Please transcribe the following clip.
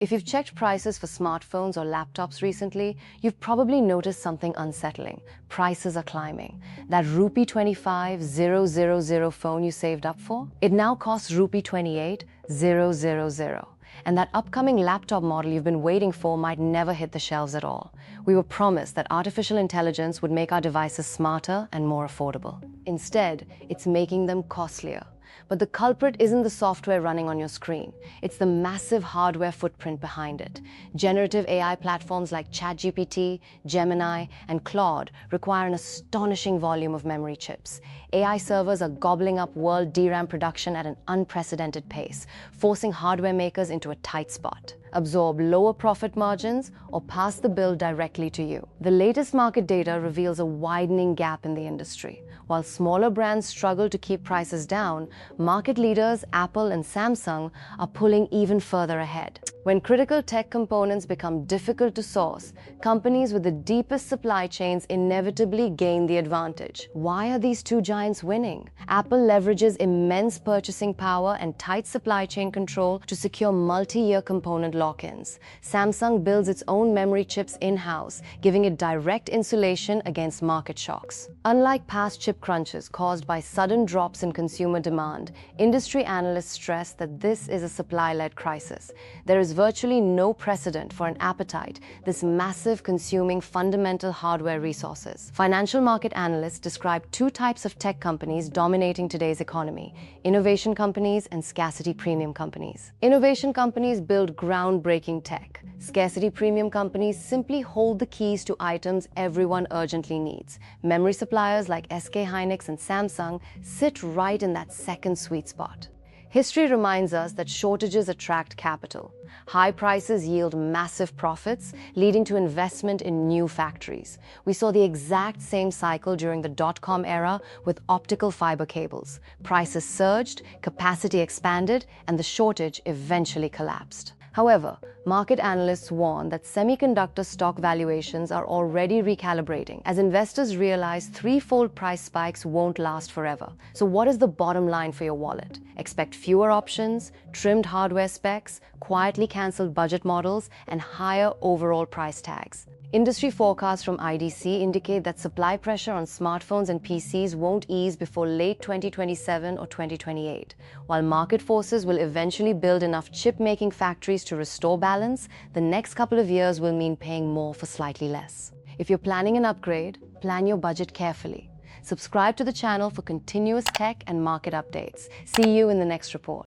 If you've checked prices for smartphones or laptops recently, you've probably noticed something unsettling. Prices are climbing. That rupee 25,000 phone you saved up for, it now costs rupee 28,000. And that upcoming laptop model you've been waiting for might never hit the shelves at all. We were promised that artificial intelligence would make our devices smarter and more affordable. Instead, it's making them costlier. But the culprit isn't the software running on your screen. It's the massive hardware footprint behind it. Generative AI platforms like ChatGPT, Gemini, and Claude require an astonishing volume of memory chips. AI servers are gobbling up world DRAM production at an unprecedented pace, forcing hardware makers into a tight spot. Absorb lower profit margins or pass the bill directly to you. The latest market data reveals a widening gap in the industry. While smaller brands struggle to keep prices down, market leaders Apple and Samsung are pulling even further ahead. When critical tech components become difficult to source, companies with the deepest supply chains inevitably gain the advantage. Why are these two giants winning? Apple leverages immense purchasing power and tight supply chain control to secure multi-year component lock-ins. Samsung builds its own memory chips in-house, giving it direct insulation against market shocks. Unlike past chip crunches caused by sudden drops in consumer demand, industry analysts stress that this is a supply-led crisis. There is virtually no precedent for an appetite this massive consuming fundamental hardware resources. Financial market analysts describe two types of tech companies dominating today's economy: innovation companies and scarcity premium companies. Innovation companies build groundbreaking tech. Scarcity premium companies simply hold the keys to items everyone urgently needs. Memory suppliers like SK Hynix and Samsung sit right in that second sweet spot. History reminds us that shortages attract capital. High prices yield massive profits, leading to investment in new factories. We saw the exact same cycle during the dot-com era with optical fiber cables. Prices surged, capacity expanded, and the shortage eventually collapsed. However, market analysts warn that semiconductor stock valuations are already recalibrating as investors realize threefold price spikes won't last forever. So what is the bottom line for your wallet? Expect fewer options, trimmed hardware specs, quietly cancelled budget models, and higher overall price tags. Industry forecasts from IDC indicate that supply pressure on smartphones and PCs won't ease before late 2027 or 2028. While market forces will eventually build enough chip-making factories to restore balance, the next couple of years will mean paying more for slightly less. If you're planning an upgrade, plan your budget carefully. Subscribe to the channel for continuous tech and market updates. See you in the next report.